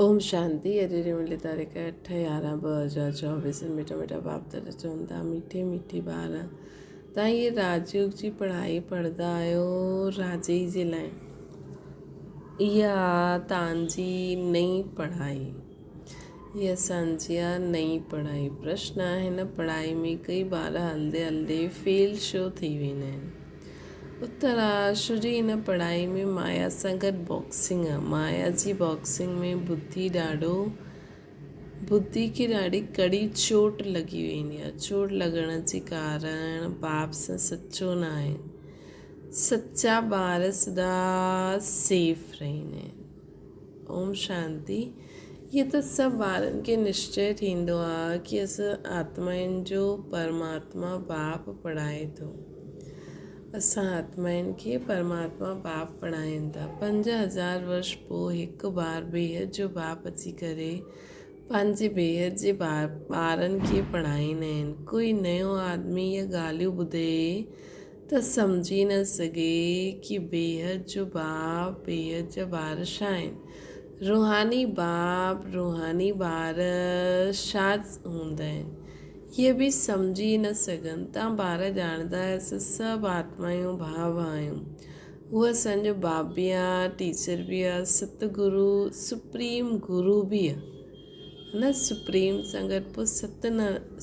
ओम शांति। अरे मिले तारीख़ 8/11/2024 मिठा मिठा बाप तर चवंदा मीठे मीठी ॿार तव्हां ये राजयोग जी पढ़ाई पढ़ंदा आहियो राजे जे लाइ। इहा तव्हांजी नई पढ़ाई, इहा असांजी आहे नई पढ़ाई। प्रश्न आहे हिन पढ़ाई में कई ॿार हलंदे हलंदे फेल छो थी वेंदा आहिनि। उत्तर आहे छो जी हिन पढ़ाई में माया सां गॾु बॉक्सिंग आहे। माया जी बॉक्सिंग में बुद्धि खे ॾाढी कड़ी चोट लॻी वेंदी आहे। चोट लॻण जे कारण बाप सां सचो न आहे। सचा ॿार सदा सेफ रहंदा आहिनि। ओम शांति। इहे त सभु ॿारनि खे निश्चय थींदो आहे कि असां आत्माउनि जो परमात्मा बाप पढ़ाए थो। असां आत्माउनि खे परमात्मा बाप पढ़ाइनि था। 5000 वर्ष पोइ हिकु बार बेहद जो बाप अची करे पंहिंजे बेहद जे ॿारनि खे पढ़ाईंदा आहिनि। कोई नयो आदमी इहे ॻाल्हियूं ॿुधे त सम्झी न सघे कि बेहद जो बाप बेहद जा ॿार छा आहिनि। रूहानी बाप रूहानी ॿार छा हूंदा आहिनि इहे बि सम्झी न सघनि। तव्हां ॿार ॼाणंदा असां सभु आत्मायूं भाव आहियूं। उहा असांजो बाप बि आहे, टीचर बि आहे, सतगुरु सुप्रीम गुरु बि आहे न। सुप्रीम सां गॾु पोइ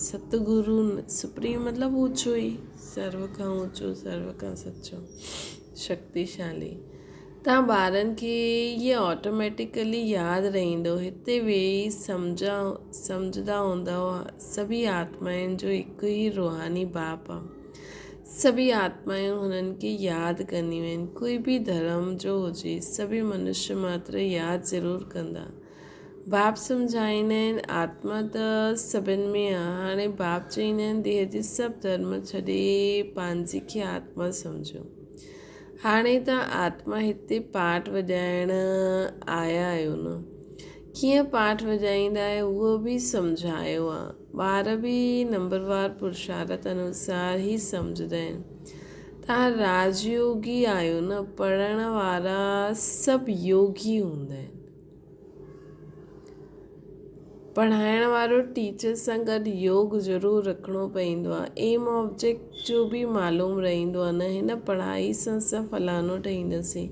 सतगुरु सुप्रीम मतिलबु ऊचो ई, सर्व खां ऊचो, सर्व खां सचो, शक्तिशाली। तव्हां ॿारनि खे इहे ऑटोमेटिकली यादि रहंदो। हिते वेही सम्झंदा हूंदा सभी आत्माउनि जो हिकु ई रूहानी बाप आहे। सभी आत्मायूं हुननि खे यादि कंदियूं आहिनि। कोई बि धर्म जो हुजे सभी मनुष्य मात्र यादि ज़रूरु कंदा। बाप सम्झाईंदा आहिनि आत्मा त सभिनि में आहे। हाणे बाप चवंदा आहिनि देह जे सभु धर्म छॾे पंहिंजी खे आत्मा सम्झो। हाणे तव्हां आत्मा हिते पाठ वॼाइण आया आहियो न। कीअं पाठ वॼाईंदा आहियो उहो बि सम्झायो आहे। ॿार बि नंबरवार पुरुषार्थ अनुसार ई सम्झंदा आहिनि। तव्हां राजयोगी आहियो न। पढ़ण वारा सभु योगी हूंदा आहिनि। पढ़ाइण वारो टीचर सां गॾु योग ज़रूरु रखिणो पवंदो आहे। एम ऑब्जेक्ट जो बि मालूम रहंदो आहे न। हिन पढ़ाई सां असां फलानो ठहींदासीं।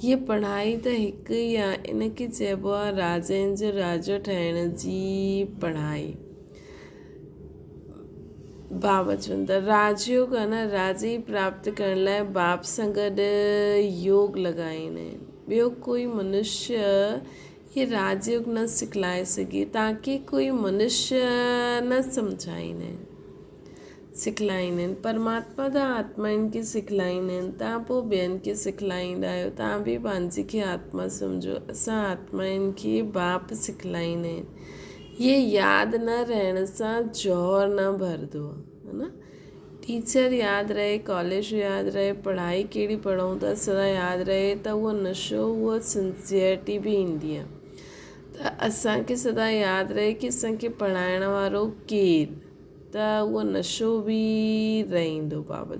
हीअ पढ़ाई त हिकु ई आहे। इनखे चइबो आहे राजनि जो राजा ठहिण जी पढ़ाई। बाबा चवनि था राजयोग आहे न। राजी प्राप्त करण लाइ बाप सां गॾु योग लॻाईंदा आहिनि। ॿियो कोई मनुष्य ये राजयोग न सिखलाए सघे। तव्हांखे कोई मनुष्य न सम्झाईंदा आहिनि, सिखलाईंदा आहिनि। परमात्मा त आत्माउनि खे सिखलाईंदा आहिनि। तव्हां पोइ ॿियनि खे सिखलाईंदा आहियो। तव्हां बि पंहिंजी खे आत्मा सम्झो। असां आत्माउनि खे बाप सिखलाईंदा आहिनि। ये यादि न रहण सां जौहर न भरंदो आहे न। टीचर यादि रहे, कॉलेज यादि रहे, पढ़ाई कहिड़ी पढ़ूं था सदा यादि रहे त उहो नशो, उहा सिंसियरिटी बि ईंदी आहे। त असांखे सदा यादि रहे कि असांखे पढ़ाइण वारो केरु, त उहो नशो बि रहंदो। बाबा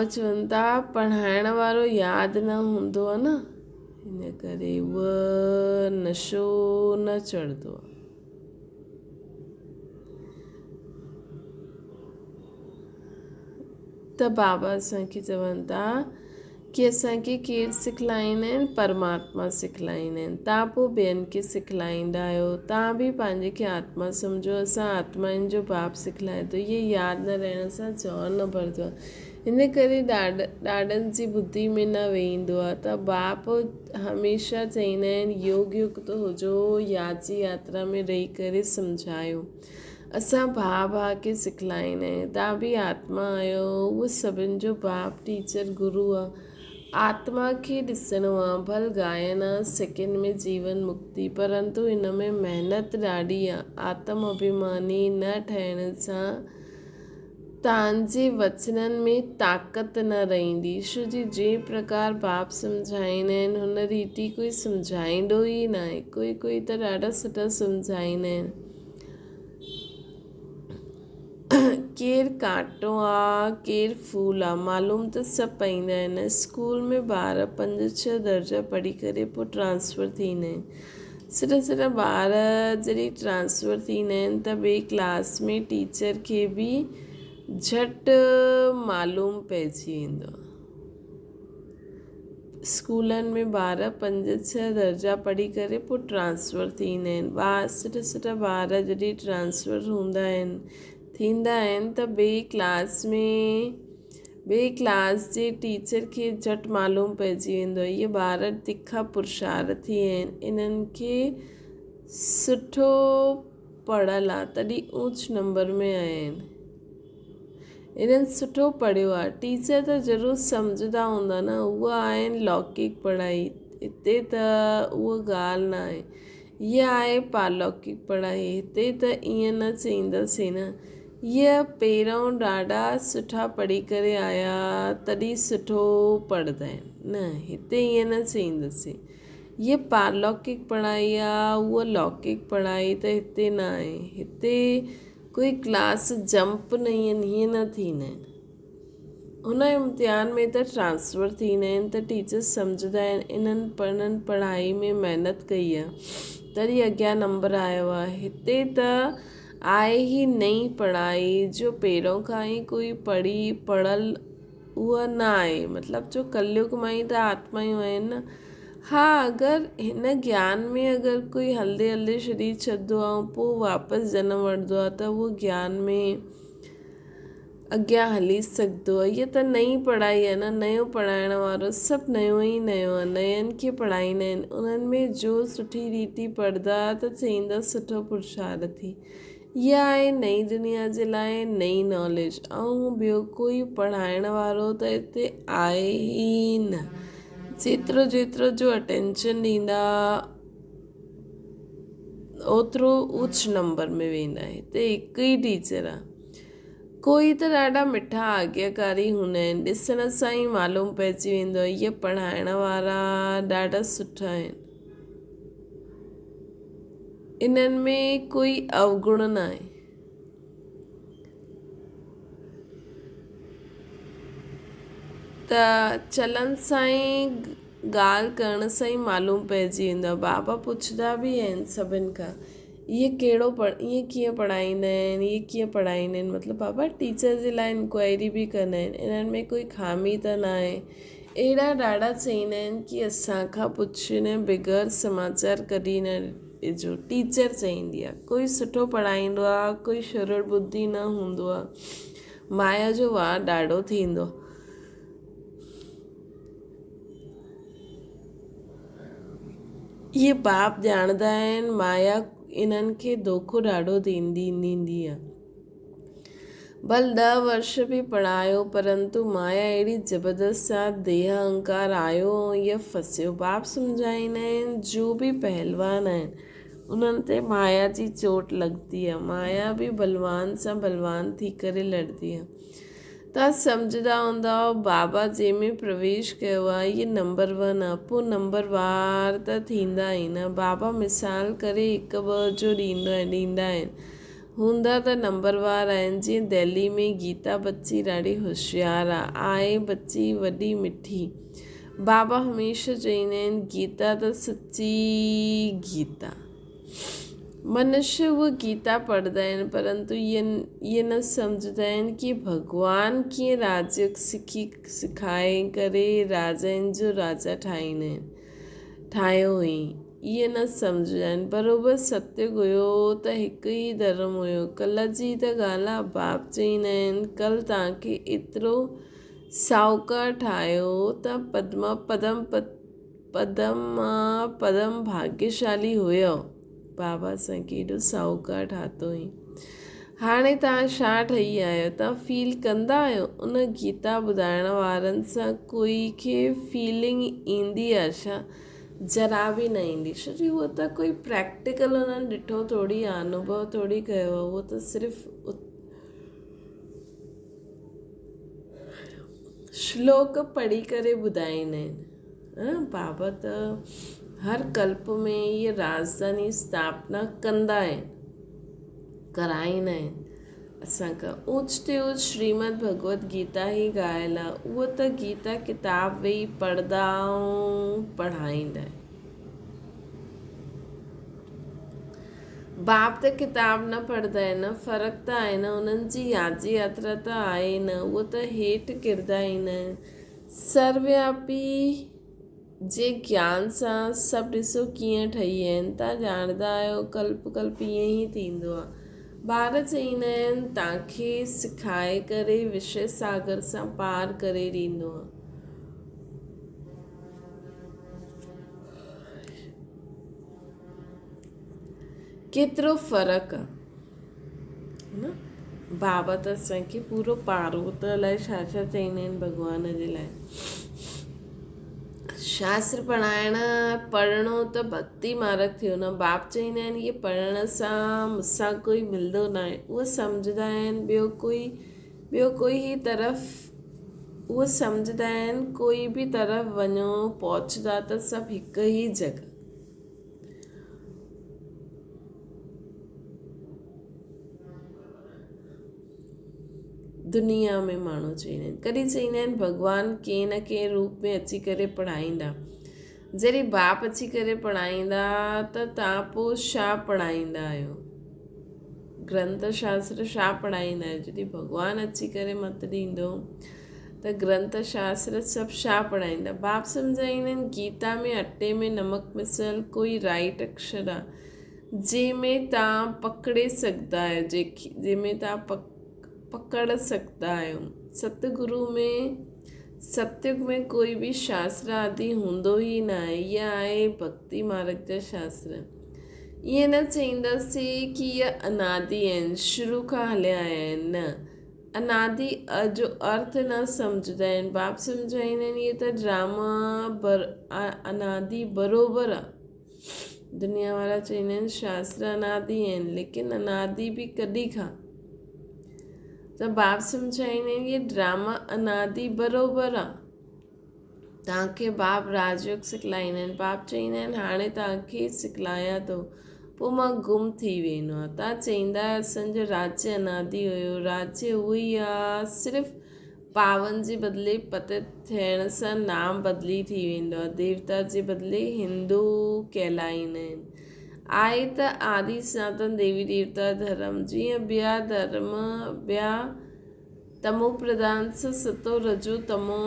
चवनि था पढ़ाइण वारो यादि न हूंदो आहे न, हिन करे उहो नशो न चढ़ंदो आहे। त बाबा असांखे चवनि था कि असांखे केरु सिखलाईंदा आहिनि, परमात्मा सिखलाईंदा आहिनि। तव्हां पोइ ॿियनि खे सिखलाईंदा आहियो। तव्हां बि पंहिंजे खे आत्मा सम्झो। असां आत्माउनि जो बाप सिखलाए थो। इहे यादि न रहण सां जौहर न भरंदो आहे। इन करे ॾाढनि जी बुद्धि में न वेहींदो आहे। त बाप हमेशह चवंदा आहिनि योग युक्त हुजो, यादि जी यात्रा में रही करे सम्झायो। असां भाउ खे सिखलाईंदा आहियूं। तव्हां बि आत्मा आहियो। उहो सभिनि जो बाप टीचर गुरु आहे। आत्मा खे ॾिसणो आहे। भल गायन आहे, सेकेंड में जीवन मुक्ति, परंतु हिन में महिनत ॾाढी आहे। आत्म अभिमानी न ठहिण सां तव्हांजे वचननि में ताक़त न रहंदी। छो जी जंहिं प्रकार बाप सम्झाईंदा आहिनि हुन रीति कोई सम्झाईंदो ई न आहे। कोई त ॾाढा सुठा सम्झाईंदा आहिनि। केरु कांटो आहे केरु फूल आहे मालूम त सभु पवंदा आहिनि। स्कूल में ॿार 5-6 दर्जा पढ़ी करे पोइ ट्रांसफ़र थींदा आहिनि। सिर्फ़ु ॿार जॾहिं ट्रांसफ़र थींदा आहिनि त ॿिए क्लास में टीचर खे बि झटि मालूम पइजी वेंदो आहे। स्कूलनि में ॿार 5-6 दर्जा पढ़ी करे पोइ ट्रांसफ़र थींदा आहिनि। सिर्फ़ु ॿार जॾहिं ट्रांसफ़र थींदा आहिनि त ॿिए क्लास जे टीचर खे झटि मालूम पइजी वेंदो आहे। इहे ॿार तिखा पुरुषार्थी आहिनि, इन्हनि खे सुठो पढ़ियलु आहे तॾहिं ऊच नंबर में आया आहिनि, इन्हनि सुठो पढ़ियो आहे। टीचर त ज़रूरु सम्झंदा हूंदा न, उहा आहिनि लौकिक पढ़ाई। हिते त उहा ॻाल्हि न आहे, इहा आहे पालौकिक पढ़ाई। हिते त ईअं न चईंदासीं न, इहा पहिरों ॾाढा सुठा पढ़ी करे आया तॾहिं सुठो पढ़ंदा आहिनि, न हिते ईअं न चईंदासीं। इहा पालौकिक पढ़ाई आहे, उहा लौकिक पढ़ाई त हिते न आहे। हिते कोई क्लास जंप न हीअं न थींदा आहिनि। हुन इम्तिहान में त ट्रांसफ़र थींदा आहिनि त टीचर सम्झंदा आहिनि इन्हनि पढ़ाई में महिनत कई आहे तॾहिं अॻियां नंबर आयो आहे। हिते त आहे ई नई पढ़ाई जो पहिरों खां ई कोई पढ़ियलु उहा न आहे। मतिलबु जो कलयुग मां ई त आत्मायूं आहिनि न। हा, अगरि हिन ज्ञान में अगरि कोई हलंदे छॾी छॾंदो आहे ऐं पोइ वापसि जनम वठंदो आहे त उहो ज्ञान में अॻियां हली सघंदो आहे। इहा त नई पढ़ाई आहे न, नयो पढ़ाइण वारो सभु नयो ई नयो आहे, नयनि खे पढ़ाईंदा आहिनि। उन्हनि में जो सुठी रीति पढ़ंदा त चईंदा सुठो पुरुषार्थी। इहा आहे नई दुनिया जे लाइ नई नॉलेज। ऐं ॿियो कोई पढ़ाइण वारो त हिते आहे ई न। जेतिरो जो अटेंशन ॾींदा ओतिरो उच नंबर में वेंदा। हिते हिकु ई टीचर आहे। कोई त ॾाढा मिठा आज्ञाकारी हूंदा आहिनि, ॾिसण सां ई मालूम पइजी वेंदो आहे इहे पढ़ाइण वारा ॾाढा सुठा आहिनि, इन्हनि में कोई अवगुण न आहे। त चलनि सां ई ॻाल्हि करण सां ई मालूम पइजी वेंदो आहे। बाबा पुछंदा बि आहिनि सभिनि खां, इहे ईअं कीअं पढ़ाईंदा आहिनि, इहे कीअं पढ़ाईंदा आहिनि। मतिलबु बाबा टीचर जे लाइ इंक्वायरी बि कंदा आहिनि, इन्हनि में कोई खामी त न आहे। अहिड़ा ॾाढा चईंदा आहिनि कि असांखां पुछे न बग़ैर समाचार कॾहिं न ॾिजो। टीचर चईंदी आहे, कोई सुठो पढ़ाईंदो आहे, कोई शुरड़ बुद्धि न हूंदो आहे, माया जो वार ॾाढो थींदो। इहे बाप ॼाणंदा आहिनि माया इन्हनि खे धोखो ॾाढो ॾींदी आहे। भल 10 वर्ष बि पढ़ायो परंतु माया अहिड़ी ज़बरदस्त आहे, देह अहंकार आयो ऐं इहा फसियो। बाप सम्झाईंदा आहिनि जो बि पहलवान आहिनि उन्हनि ते माया जी चोट लॻंदी आहे। माया बि बलवान सां बलवान थी करे लड़दी आहे। तव्हां सम्झंदा हूंदा बाबा जंहिंमें प्रवेश कयो आहे इहे नंबर 1 आहे, पोइ नंबरवार त थींदा ई न। बाबा मिसाल करे 1-2 जो ॾींदा आहिनि, हूंदा त नंबरवार आहिनि। जीअं दिल्ली में गीता बच्ची ॾाढी होशियारु आहे बच्ची वॾी मिठी। बाबा हमेशह चईंदा आहिनि गीता त सची गीता। मनुष्य उहा गीता पढ़ंदा आहिनि परंतु इहे न सम्झंदा आहिनि कि भॻवान कीअं राज्य सिखाए करे राजाउनि जो राजा ठाहियो हुई, इहे न सम्झंदा आहिनि। बराबरि सत्युग हुयो त हिकु ई धर्म हुयो। कल्ह जी त ॻाल्हि आहे, बाप चईंदा आहिनि कल्ह तव्हांखे एतिरो साहूकार ठाहियो त पदम भाग्यशाली हुयो। बाबा असांखे एॾो साहूकार ठातो हुई। हाणे तव्हां छा ठही आहियो, तव्हां फील कंदा आहियो? उन गीता ॿुधाइण वारनि सां कोई खे फीलिंग ईंदी आहे छा? जरा बि न ईंदी। छो जी उहो त कोई प्रैक्टिकल उन्हनि ॾिठो थोरी आहे, अनुभव थोरी कयो आहे। उहो त सिर्फ़ु श्लोक पढ़ी करे ॿुधाईंदा आहिनि। बाबा त हर कल्प में इहे राजधानी स्थापना कराईंदा आहिनि। असांखां ऊच ते ऊच श्रीमद भगवत गीता ई ॻाल्हि आहे। उहो त गीता किताब वेही पढ़ंदा ऐं पढ़ाईंदा। बाप त किताब न पढ़ंदा आहिनि, फ़र्क़ु त आहे न, उन्हनि जी यादि जी यात्रा त आहे न, उहो त हेठि किरंदा आहिनि। सर्वव्यापी जे ज्ञान सां सभु ॾिसो कीअं ठही आहिनि, तव्हां ॼाणंदा आहियो कल्प कल्प ईअं ई थींदो आहे। ॿार चईंदा आहिनि तव्हांखे सिखाए करे विषय सागर सां पार करे ॾींदो आहे। केतिरो फ़र्क़ु आहे न। बाबा त असांखे पूरो पारो त अलाए छा छा चईंदा आहिनि भॻवान जे लाइ। शास्त्र पढ़णो त भक्ति मार्ग थियो न। बाप चईंदा आहिनि इहे पढ़ण सां मूंसां कोई मिलंदो न आहे। उहे सम्झंदा आहिनि ॿियो कोई ही तरफ़ उहे सम्झंदा आहिनि कोई बि तरफ़ वञो पहुचंदा त सभु हिकु ई जॻह। दुनिया में माण्हू चईंदा आहिनि, कॾहिं चईंदा आहिनि भॻवानु कंहिं न कंहिं रूप में अची करे पढ़ाईंदा। जॾहिं बाप अची करे पढ़ाईंदा त तव्हां पोइ छा पढ़ाईंदा आहियो? ग्रंथ शास्त्र छा पढ़ाईंदा आहियो? जॾहिं भॻवानु अची करे मत ॾींदो त ग्रंथ शास्त्र सभु छा पढ़ाईंदा? बाप सम्झाईंदा आहिनि गीता में अटे में नमक मिसल कोई राइट अक्षर आहे जंहिंमें तव्हां पकड़े सघंदा आहियो, जंहिंमें तव्हां पकड़ सघंदा आहियो। सतयुग में कोई बि शास्त्र आदि हूंदो ई न आहे। इहा आहे भक्ति मार्ग जा शास्त्र। ईअं न चईंदासीं कि इहे अनादि आहिनि, शुरू खां हलिया आया आहिनि, न। अनादि जो अर्थ न सम्झंदा आहिनि। बाप सम्झाईंदा आहिनि इहे त ड्रामा अनादि बराबरि आहे। दुनिया वारा चईंदा आहिनि शास्त्र अनादि आहिनि, लेकिन अनादि बि कॾहिं खां? त बाप सम्झाईंदा आहिनि इहे ड्रामा अनादि बराबरि आहे। तव्हांखे बाप राजयोग सिखलाईंदा आहिनि। बाप चईंदा आहिनि हाणे तव्हांखे सिखलायां थो, पोइ मां गुम थी वेंदो आहे। तव्हां चईंदा असांजो राज्य अनादि हुयो। राज्य उहो ई आहे, सिर्फ़ु पावन जे बदिले पतित थियण सां नाम बदिली थी वेंदो आहे। देवता जे बदिले हिंदू कहलाईंदा आहिनि। आहे त आदि सनातन देवी देवता धर्म। जीअं ॿिया धर्म ॿिया तमो प्रधान सां सतो रजो तमो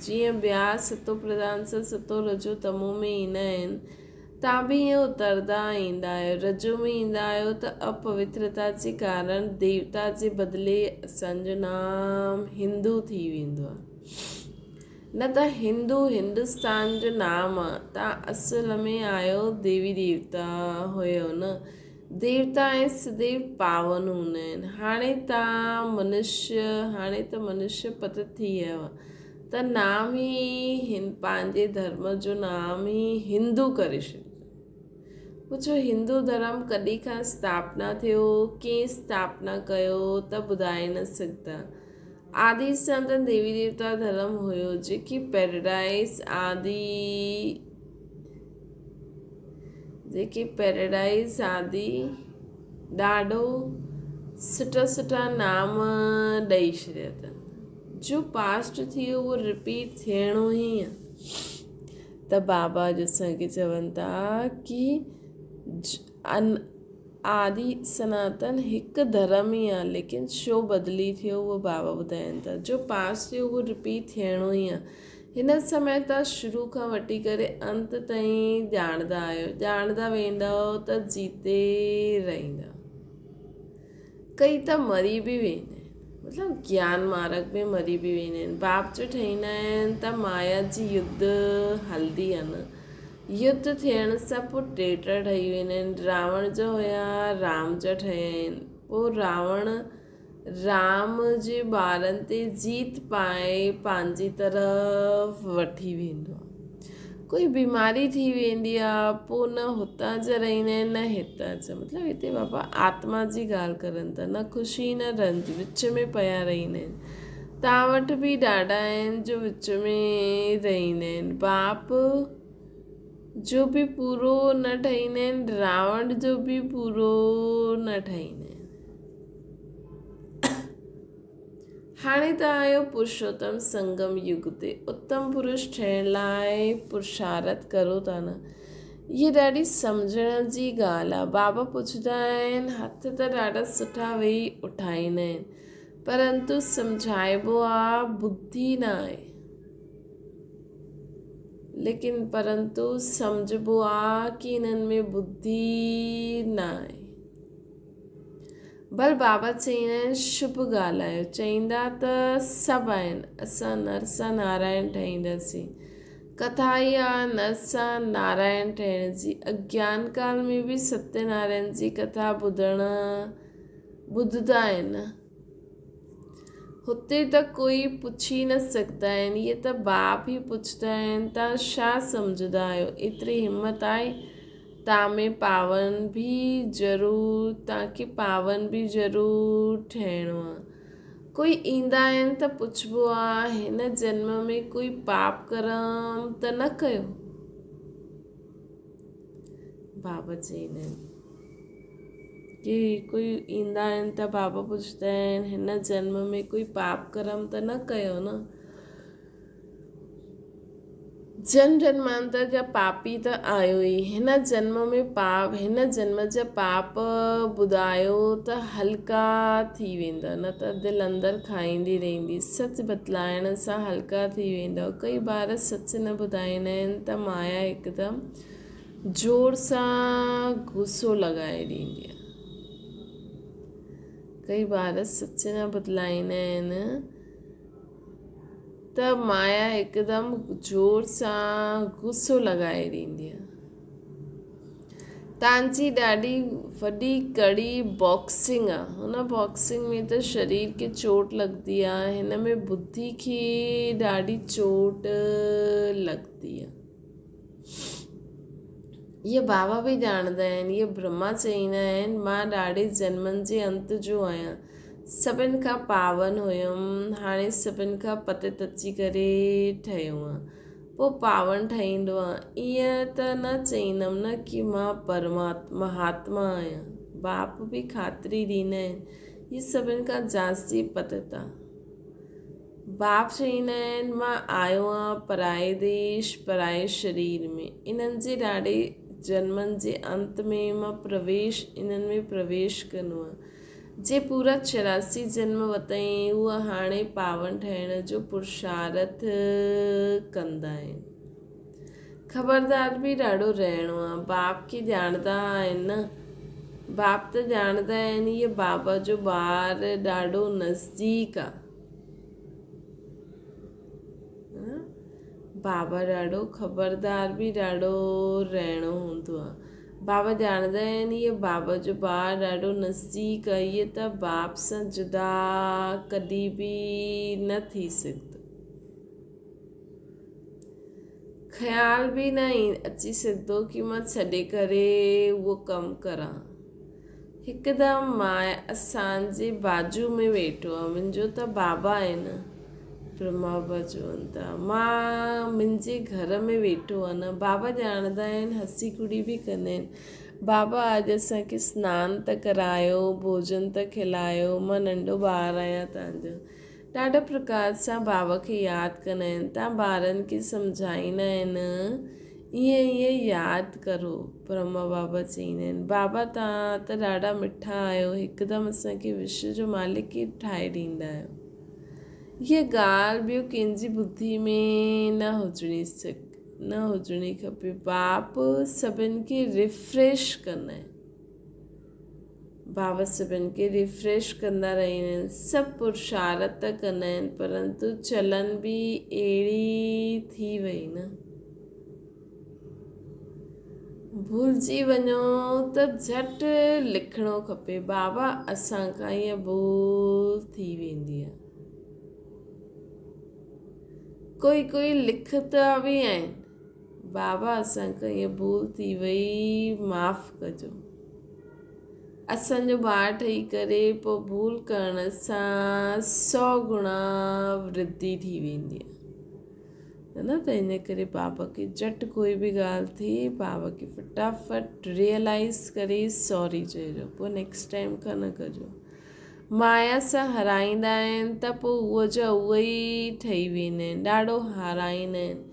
जीअं ॿिया सतो प्रधान सां सतो रजो तमो में ईंदा आहिनि, तव्हां बि ईअं उतरंदा ईंदा आहियो। रजो में ईंदा आहियो त अपवित्रता जे कारण देवता जे बदिले असांजो नाम हिंदू थी वेंदो आहे। न त हिंदुस्तान जो नाम आहे। तव्हां असुल में आहियो देवी देवता हुयो न। देवता ऐं सदैव पावन हूंदा आहिनि। हाणे त मनुष्य पतित थी वियो आहे त नाम ई पंहिंजे धर्म जो नाम ई हिंदू करे छॾियो। पुछो हिंदू धर्म कॾहिं खां स्थापना थियो, कंहिं स्थापना कयो त ॿुधाए न सघंदा। आदि सनातन देवी देवता धर्म हुयो जेकी पैराडाइज़ आदि ॾाढो सुठा नाम ॾेई छॾिया अथनि। जो पास्ट थियो उहो रिपीट थियणो ई आहे। त बाबा जो असांखे चवनि था कि आदि सनातन हिकु धर्म ई आहे, लेकिन छो बदिली थियो उहो बाबा ॿुधाइनि था। जो पास्ट थियो उहो रिपीट थियणो ई आहे। हिन समय तव्हां शुरू खां वठी करे अंत ताईं ॼाणंदा वेंदव त जीते रहंदा। कई त मरी बि वेंदा आहिनि, मतिलबु ज्ञान मार्ग में मरी बि वेंदा आहिनि। बाप जो ठहींदा आहिनि त माया जी युद्ध हलंदी आहे न। युद्ध थियण सां पोइ टेटर ठही वेंदा आहिनि। रावण जो हुया, राम जा ठहिया आहिनि। पोइ राम जे ॿारनि ते जीत पाए पंहिंजी तरफ़ वठी वेंदो आहे। कोई बीमारी थी वेंदी आहे, पोइ न हुतां जा रहंदा आहिनि न हितां जा। मतिलबु हिते बाबा आत्मा जी ॻाल्हि करनि था, न ख़ुशी न रंज, विच में पिया रहंदा आहिनि। तव्हां वटि बि ॾाढा आहिनि जो विच में रहंदा आहिनि। बाप जो बि पूरो न ठहींदा आहिनि, रावण जो बि पूरो न ठहींदा आहिनि। हाणे त आयो पुरुषोत्तम संगम युग ते उत्तम पुरुष ठहिण लाइ पुरुषारत करो था न। इहा ॾाढी सम्झण जी ॻाल्हि आहे। बाबा पुछंदा आहिनि हथ त ॾाढा सुठा वेही उठाईंदा आहिनि, परंतु सम्झाइबो आहे बुद्धि न आहे। लेकिन परंतु सम्झबो आहे कि इन्हनि में बुद्धि न आहे। भल बाबा चईंदा आहिनि शुभ ॻाल्हायो, चईंदा त सभु आहिनि, असां नर सां नारायण ठहींदासीं। कथा ई आहे नर सां नारायण ठहिण जी। अज्ञान काल में बि सत्यनारायण जी कथा ॿुधंदा आहिनि। हुते त कोई पुछी न सघंदा आहिनि, इहे त बाप ई पुछंदा आहिनि तव्हां छा सम्झंदा आहियो। एतिरी हिमत आहे तव्हांखे पावन बि ज़रूरु ठहिणो आहे। कोई ईंदा आहिनि त पुछबो आहे हिन जन्म में कोई पाप कर्म त न कयो। बाबा चईंदा आहिनि कि कोई ईंदा आहिनि त बाबा पुछंदा आहिनि हिन जन्म में कोई पाप कर्म त न कयो न। जन्मांतर जा पापी त आयो ई। हिन जन्म जा पाप ॿुधायो त हल्का थी वेंदा, न त दिलि अंदरि खाईंदी रहंदी। सच बतलाइण सां हल्का थी वेंदा। कई बार सच न ॿुधाईंदा आहिनि त माया हिकदमि ज़ोर सां गुस्सो लॻाए ॾींदी आहे। कई बार सच न बतलाईंदा आहिनि त माया हिकदमि ज़ोर सां गुस्सो लॻाए ॾींदी आहे। तव्हांजी ॾाढी वॾी कड़ी बॉक्सिंग आहे। हुन बॉक्सिंग में त शरीर खे चोट लॻंदी आहे, हिन में बुद्धि खे ॾाढी चोट लॻंदी आहे। इहे बाबा बि ॼाणंदा आहिनि। इहे ब्रह्मा चईंदा आहिनि मां ॾाढे जन्मनि जे अंत जो आहियां। सभिनि खां पावन हुयमि, हाणे सभिनि खां पतित अची करे ठहियो आहे, पोइ पावन ठहींदो आहे। ईअं त न चईंदमि न कि मां महात्मा आहियां। बाप बि ख़ातिरी ॾींदा आहिनि हीअ सभिनि खां जास्ती पतित आहे। बाप चईंदा आहिनि मां आयो आहियां पराए देश पराए शरीर में। इन्हनि जे ॾाढे जन्मनि जे अंत में मां इन्हनि में प्रवेश कंदो आहे। जे पूरा 84 जन्म वरितई उहा हाणे पावन ठहिण जो पुरुषारथ कंदा आहिनि। ख़बरदार बि ॾाढो रहणो आहे। बाप खे ॼाणंदा आहिनि न। बाप त ॼाणंदा आहिनि इहे बाबा जो ॿार ॾाढो नज़दीक आहे। बाबा ॾाढो ख़बरदार बि ॾाढो रहणो हूंदो आहे। बाबा ॼाणंदा आहिनि इहे बाबा जो ॿार ॾाढो नज़दीक आहे। इहे त बाप सां जुदा कॾहिं बि न थी सघंदो। ख़्याल बि न अची सघंदो कि मां छॾे करे उहो कमु करां। हिकदमि मां असांजे बाजू में वेठो आहे। मुंहिंजो त बाबा आहे न, ब्रह्मा बाबा चवनि था मां मुंहिंजे घर में वेठो आहे न। बाबा ॼाणंदा आहिनि, हसी खुड़ी बि कंदा आहिनि। बाबा अॼु असांखे सनानु त करायो, भोजन त खिलायो, मां नंढो ॿारु आहियां तव्हांजो। ॾाढे प्रकार सां बाबा खे यादि कंदा आहिनि। तव्हां ॿारनि खे सम्झाईंदा आहिनि ईअं यादि करो। ब्रह्मा बाबा चईंदा आहिनि बाबा तव्हां त ॾाढा मिठा आहियो, हिकदमि असांखे विश्व जो मालिक ई ठाहे ॾींदा आहियो। हीअ ॻाल्हि ॿियो कंहिंजी बुद्धि में न हुजणी खपे। बाप सभिनि खे रिफ्रेश कंदा आहिनि। बाबा सभिनि खे रिफ्रेश कंदा रहंदा आहिनि। सभु पुरुषारत कंदा आहिनि, परंतु चलन बि अहिड़ी थी वई न। भुलिजी वञो त झटि लिखणो खपे बाबा असांखां ईअं भुल थी वेंदी आहे। कोई लिखंदा बि आहिनि बाबा असांखां ईअं भुल थी वई, माफ़ कजो। असांजो ॿार ठही करे पोइ भुल करण सां 100 गुणा वृद्धि थी वेंदी आहे न। त इन करे बाबा खे झटि कोई बि ॻाल्हि थिए बाबा खे फटाफट रियलाइज़ करे सॉरी चइजो, पोइ नेक्स्ट टाइम खां न कजो। माया सां हाराईंदा आहिनि त पोइ उहो जा उहे ई ठही वेंदा आहिनि, ॾाढो हाराईंदा आहिनि।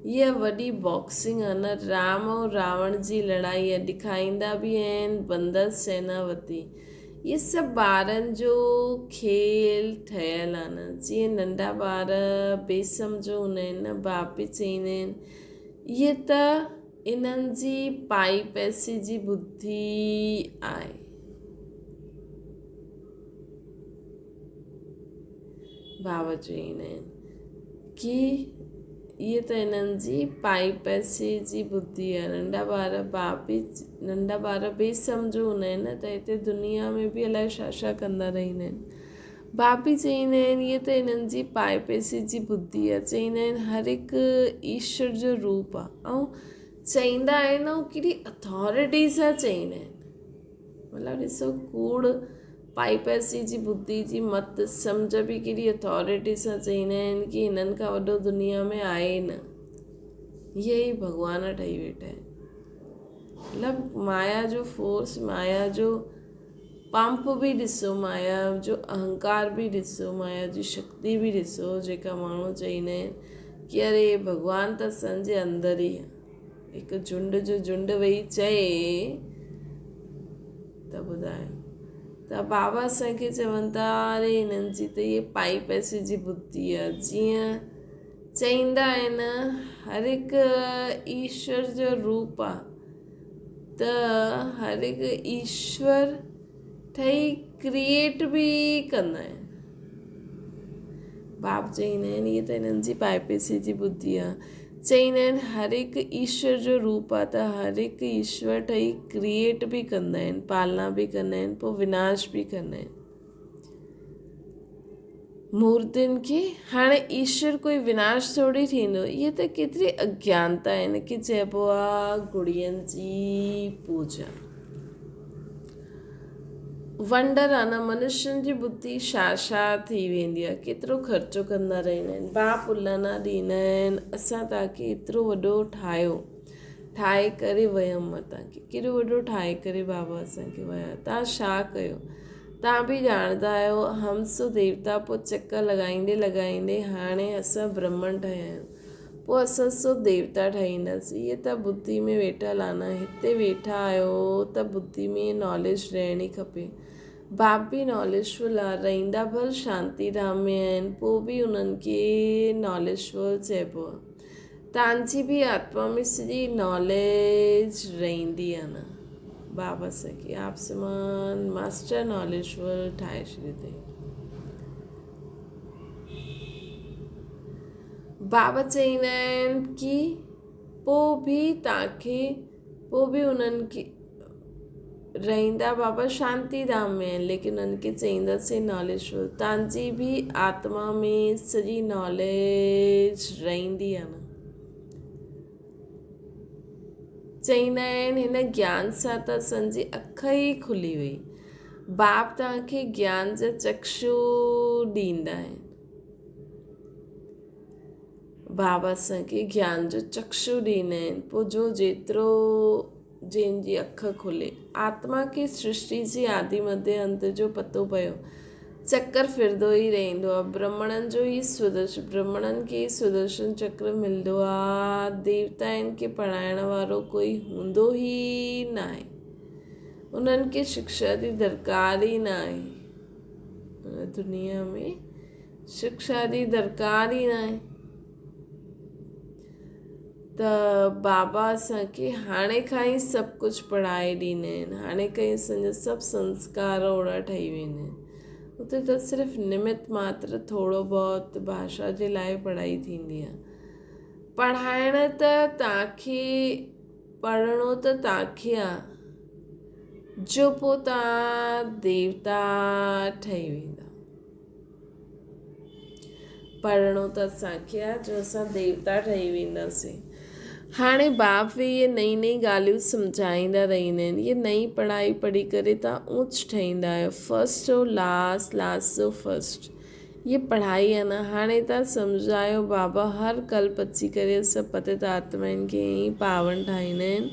हीअ वॾी बॉक्सिंग आहे न, राम ऐं रावण जी लड़ाई आहे, ॾेखारींदा बि आहिनि बंदर सेनावती। इहे सभु ॿारनि जो खेल ठहियलु आहे न, जीअं नंढा ॿार बेसम्झो हूंदा आहिनि न, बाप बि चईंदा आहिनि इहे त इन्हनि जी पाई पैसे जी बुद्धि आहे। बाबा चईंदा आहिनि कि इहे त इन्हनि जी पाई पैसे जी बुद्धि आहे। नंढा ॿार बेसम्झो हूंदा आहिनि न, त हिते दुनिया में बि अलाए छा छा कंदा रहंदा आहिनि। बाप बि चईंदा आहिनि इहे त इन्हनि जी पाई पैसे जी बुद्धि आहे। चईंदा आहिनि हर हिकु ईश्वर जो रूप आहे, ऐं चईंदा आहिनि ऐं केॾी अथॉरिटी सां चईंदा आहिनि। मतिलबु ॾिसो कूड़ पाई पैसे जी बुद्धि जी मत सम्झ बि केॾी अथॉरिटी सां चईंदा आहिनि कि हिननि खां वॾो दुनिया में आहे न, इहे ई भॻवानु ठही वेठा आहिनि। मतिलबु माया जो फोर्स, माया जो पंप बि ॾिसो, माया जो अहंकार बि ॾिसो, माया जी शक्ति बि ॾिसो, जेका माण्हू चईंदा आहिनि कि अरे भॻवानु त असांजे अंदरि ई आहे। हिकु झुंड जो झुंड वेही चए त ॿुधायो, त बाबा असांखे चवनि था अरे हिननि जी त इहे पाई पैसे जी बुद्धि आहे। जीअं चईंदा आहिनि हर हिकु ईश्वर जो रूप आहे, त हर हिकु ईश्वर ठही क्रिएट बि कंदा आहिनि। बाप चईंदा आहिनि इहे त हिननि जी पाई पैसे जी बुद्धि आहे। चईंदा आहिनि हर हिकु ईश्वर जो रूप आहे, त हर हिकु ईश्वर ठही क्रिएट बि कंदा आहिनि, पालना बि कंदा आहिनि, पोइ विनाश बि कंदा आहिनि मूर्तियुनि खे। हाणे ईश्वर कोई विनाश थोरी थींदो, इहे त केतिरी अज्ञानता आहिनि कि चइबो आहे गुड़ियनि जी पूजा। वंडर आहे न, मनुष्यनि जी बुद्धि छा छा थी वेंदी आहे, केतिरो ख़र्चो कंदा रहंदा आहिनि। बाप उल्हाना ॾींदा आहिनि असां तव्हांखे एतिरो वॾो ठाहे करे वियमि मां तव्हांखे, केॾो वॾो ठाहे करे बाबा असांखे विया, तव्हां छा कयो? तव्हां बि ॼाणंदा आहियो हम सो देवता, पोइ चकर लॻाईंदे हाणे असां ब्रह्मन ठहिया आहियूं, पोइ असां सो देवता ठहींदासीं। इहे त बुद्धि में वेठल आहे न, हिते वेठा आहियो त बुद्धि में नॉलेज रहणी खपे। बाप बि नॉलेजफुल आहे, रहंदा भल शांतीधाम में आहिनि, पोइ बि उन्हनि खे नॉलेजफुल चइबो आहे। तव्हांजी बि आत्मा में सॼी नॉलेज रहंदी आहे न। बाबा असांखे आप समान मास्टर नॉलेजफुल ठाहे छॾियो अथई। बाबा चईंदा आहिनि कि पोइ बि उन्हनि खे रहंदा बाबा शांतीधाम में आहिनि, लेकिन उन्हनि खे चईंदासीं नॉलेजफुल। तव्हांजी बि आत्मा में सॼी नॉलेज रहंदी आहे न। चईंदा आहिनि हिन ज्ञान सां त असांजी अख ई खुली वई। बाप तव्हांखे ज्ञान जा चक्षु ॾींदा आहिनि। बाबा असांखे ज्ञान जो चक्षु ॾींदा आहिनि, पोइ जो जेतिरो जंहिंजी अख खुले। आत्मा खे सृष्टि जी आदि मध्य अंत जो पतो पियो, चक्कर फिरंदो ई रहंदो आहे। ब्राह्मणनि खे सुदर्शन चक्र मिलंदो आहे। देवताउनि खे पढ़ाइण वारो कोई हूंदो ई न आहे, उन्हनि खे शिक्षा जी दरकार ई न आहे। दुनिया में शिक्षा जी दरकार ई न आहे। त बाबा असांखे हाणे खां ई सभु कुझु पढ़ाए ॾींदा आहिनि, हाणे खां ई असांजा सभु संस्कार ओड़ा ठही वेंदा आहिनि। उते त सिर्फ़ु निमित मात्र थोरो बहुत भाषा जे लाइ पढ़ाई थींदी आहे। पढ़ाइण त तव्हांखे पढ़णो त तव्हांखे आहे, जो पोइ तव्हां देवता ठही वेंदा। पढ़णो त असांखे आहे जो असां देवता ठही वेंदासीं। हाणे बाप इहे नई ॻाल्हियूं सम्झाईंदा रहंदा आहिनि। इहे नई पढ़ाई पढ़ी करे तव्हां ऊच ठहींदा आहियो, फस्ट जो लास्ट, लास्ट जो फस्ट। इहे पढ़ाई आहे न। हाणे तव्हां सम्झायो बाबा हर कल्प अची करे सभु पतित आत्माउनि खे ईअं पावन ठाहींदा आहिनि,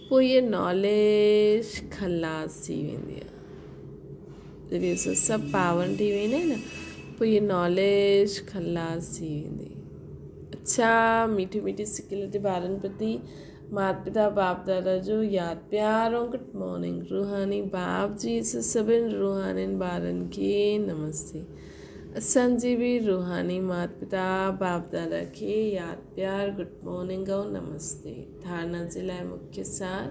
पोइ इहे नॉलेज खलास थी वेंदी आहे। जॾहिं असां सभु पावन थी वेंदा आहिनि न पोइ इहे नॉलेज खलास थी वेंदी। अच्छा, मीठी मीठी सिकिल ते ॿारनि प्रति माता पिता बाप दादा जो यादि प्यार ऐं गुड मॉर्निंग। रूहानी बाप जी सभिनि रूहानियुनि ॿारनि खे नमस्ते। असांजी बि रूहानी माता पिता बाप दादा खे यादि प्यार गुड मॉर्निंग ऐं नमस्ते। धारणा जे लाइ मुख्य सार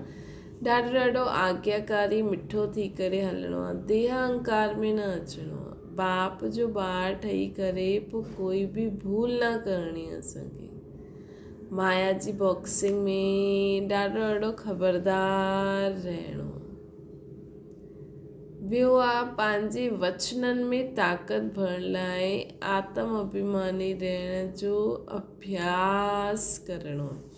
ॾाढो ॾाढो आज्ञाकारी मिठो थी करे हलणो आहे, देह अहंकार में न अचिणो आहे, बाप जो ॿार ठही करे पोइ कोई बि भूल न करणी आहे असांखे। माया जी बॉक्सिंग में ॾाढो ॾाढो ख़बरदार रहणो आहे। ॿियो आहे पंहिंजे वचननि में ताक़त भरण लाइ आत्म अभिमानी रहण जो अभ्यास करणो आहे।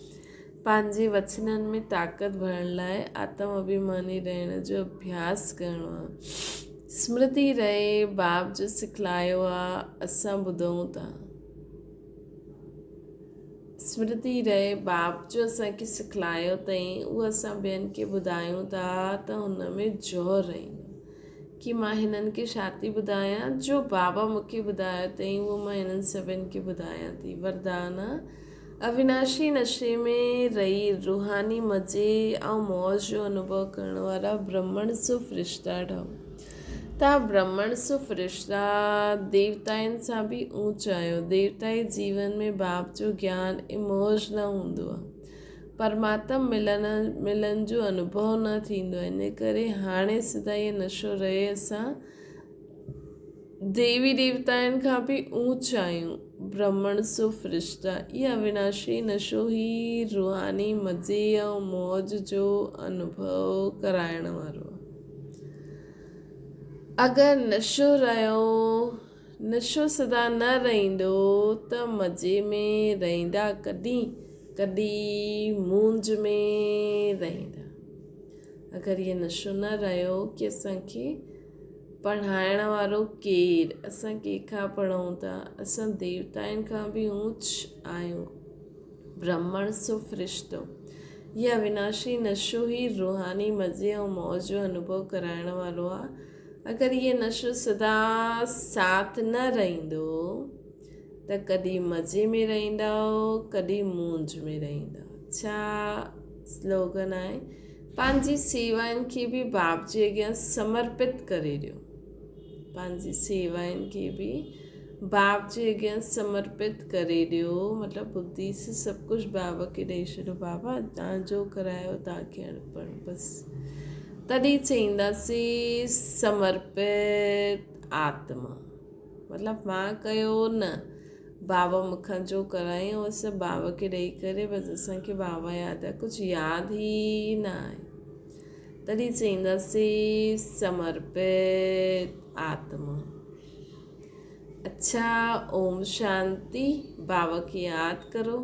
पंहिंजे वचननि में ताक़त भरण लाइ आत्म अभिमानी रहण जो अभ्यास करणो आहे। स्मृति रहे बाप जो सिखलायो आहे, असां ॿुधूं था। स्मृति रहे बाप जो असांखे सिखलायो अथई, उहो असां ॿियनि खे ॿुधायूं था त हुन में जोर रहंदो कि मां हिननि खे छा थी ॿुधायां, जो बाबा मूंखे ॿुधायो अथई उहो मां हिननि सभिनि खे ॿुधायां थी। वरदान अविनाशी नशे में रही रूहानी मज़े ऐं मौज जो अनुभव करण वारा ब्रह्मण सु फ़रिश्ता ठहो। तव्हां ब्रह्मण सु फ़रिश्ता देवताउनि सां बि ऊच आहियो। देवताई जीवन में बाप जो ज्ञान ऐं मौज न हूंदो आहे, परमात्मा मिलन जो अनुभव न थींदो आहे। इन करे हाणे सिधा इहे नशो रहे असां देवी देवताउनि खां बि ऊच आहियूं। ब्रह्मण सु फ़रिश्ता इहा अविनाशी नशो ई रूहानी मज़े ऐं मौज जो अनुभव कराइण वारो आहे। अगरि नशो सदा न रहंदो त मज़े में रहंदा कॾहिं कॾहिं मूंझ में रहंदा। अगरि इहो नशो न रहियो कि असांखे पढ़ाइण वारो केरु, असां कंहिंखां पढ़ूं था, असां देवताउनि खां बि ऊच आहियूं। ब्रह्मण सु फ़रिश्तो इहा अविनाशी नशो ई रूहानी मज़े ऐं मौज जो अनुभव कराइण वारो आहे। अगरि इहे नशो सदा साथ न रहंदो त कॾहिं मज़े में रहंदा, कॾहिं मूंझ में रहंदा। छा स्लोगन आहे, पंहिंजी सेवाउनि खे बि बाप जे अॻियां समर्पित करे ॾियो। पंहिंजी सेवाउनि खे बि बाप जे अॻियां समर्पित करे ॾियो, मतिलबु बुद्धि से सभु कुझु बाबा खे ॾेई छॾियो। बाबा तव्हां जो करायो तव्हांखे अर्पण, बसि तॾहिं चईंदासीं समर्पित आत्मा। मतिलबु मां कयो न, बाबा मूंखां जो करायूं असां बाबा खे ॾेई करे, बसि असांखे बाबा यादि आहे, कुझु यादि ई न आहे, तॾहिं चईंदासीं समर्पित आत्मा। अच्छा, ओम शांति। बाबा खे यादि करो।